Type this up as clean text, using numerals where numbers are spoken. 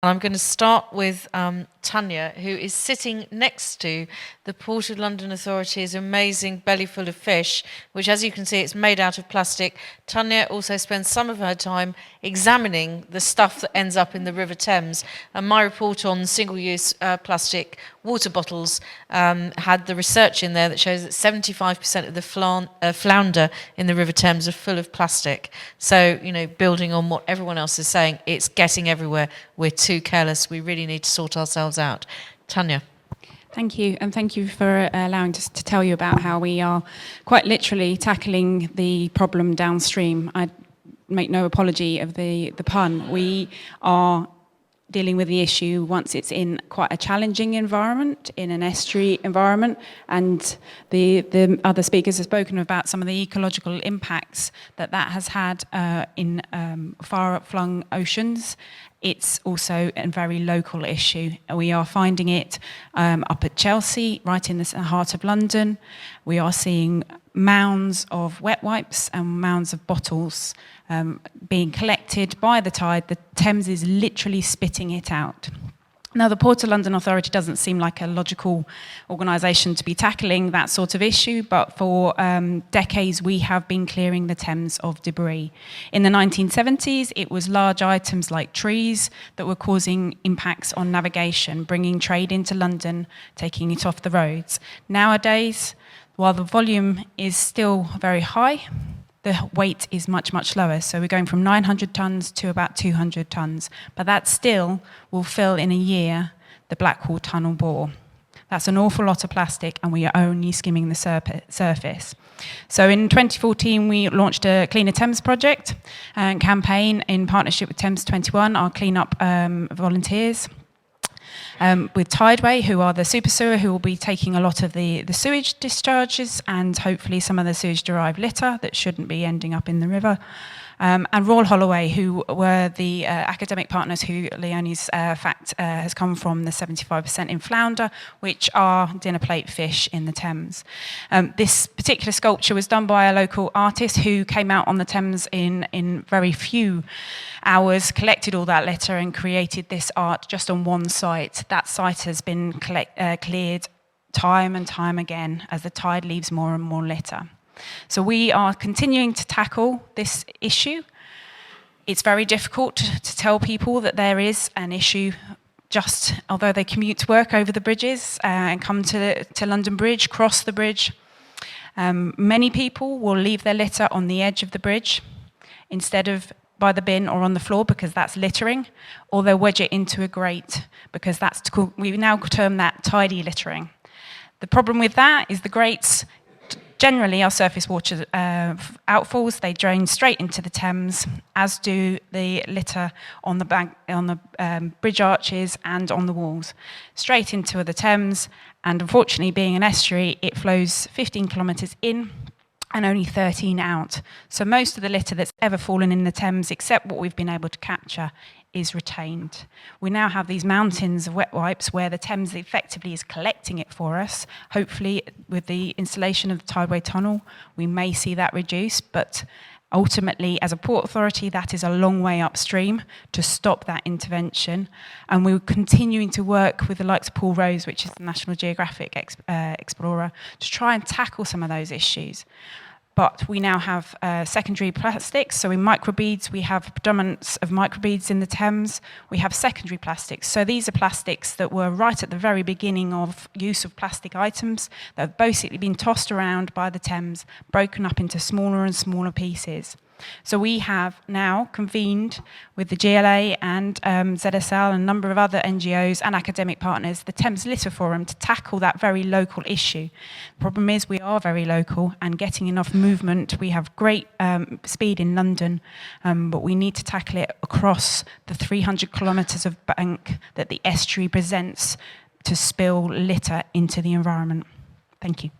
And I'm going to start with Tanya, who is sitting next to the Port of London Authority's amazing belly full of fish, which, as you can see, it's made out of plastic. Tanya also spends some of her time examining the stuff that ends up in the River Thames. And my report on single-use plastic water bottles had the research in there that shows that 75% of the flounder in the River Thames are full of plastic. So, you know, building on what everyone else is saying, it's getting everywhere. We're too careless. We really need to sort ourselves out. Tanya. Thank you, and thank you for allowing us to tell you about how we are quite literally tackling the problem downstream. I make no apology of the pun. We are dealing with the issue once it's in quite a challenging environment, in an estuary environment, and the other speakers have spoken about some of the ecological impacts that has had in far-flung oceans. It's also a very local issue. We are finding it up at Chelsea, right in the heart of London. We are seeing mounds of wet wipes and mounds of bottles being collected by the tide. The Thames is literally spitting it out. Now, the Port of London Authority doesn't seem like a logical organisation to be tackling that sort of issue, but for decades we have been clearing the Thames of debris. In the 1970s, it was large items like trees that were causing impacts on navigation, bringing trade into London, taking it off the roads. Nowadays, while the volume is still very high, the weight is much, much lower. So we're going from 900 tonnes to about 200 tonnes. But that still will fill in a year the Blackwall Tunnel bore. That's an awful lot of plastic, and we are only skimming the surface. So in 2014, we launched a Cleaner Thames project and campaign in partnership with Thames 21, our clean-up volunteers. With Tideway, who are the super sewer, who will be taking a lot of the sewage discharges and hopefully some of the sewage-derived litter that shouldn't be ending up in the river. And Royal Holloway, who were the academic partners who Leonie's fact has come from, the 75% in flounder, which are dinner plate fish in the Thames. This particular sculpture was done by a local artist who came out on the Thames in very few hours, collected all that litter and created this art just on one site. That site has been cleared time and time again as the tide leaves more and more litter. So we are continuing to tackle this issue. It's very difficult to tell people that there is an issue just although they commute to work over the bridges and come to London Bridge, cross the bridge. Many people will leave their litter on the edge of the bridge instead of by the bin or on the floor because that's littering, or they'll wedge it into a grate because that's called, we now term that tidy littering. The problem with that is the grates generally are surface water outfalls. They drain straight into the Thames, as do the litter on the bank, on the bridge arches and on the walls, straight into the Thames. And unfortunately, being an estuary, it flows 15 kilometres in and only 13 out. So most of the litter that's ever fallen in the Thames, except what we've been able to capture, is retained. We now have these mountains of wet wipes where the Thames effectively is collecting it for us. Hopefully, with the installation of the Tideway Tunnel, we may see that reduce, but ultimately, as a port authority, that is a long way upstream to stop that intervention. And we're continuing to work with the likes of Paul Rose, which is the National Geographic explorer, to try and tackle some of those issues. But we now have secondary plastics. So in microbeads, we have predominance of microbeads in the Thames. We have secondary plastics. So these are plastics that were right at the very beginning of use of plastic items that have basically been tossed around by the Thames, broken up into smaller and smaller pieces. So we have now convened with the GLA and ZSL and a number of other NGOs and academic partners, the Thames Litter Forum, to tackle that very local issue. The problem is we are very local and getting enough movement. We have great speed in London, but we need to tackle it across the 300 kilometres of bank that the estuary presents to spill litter into the environment. Thank you.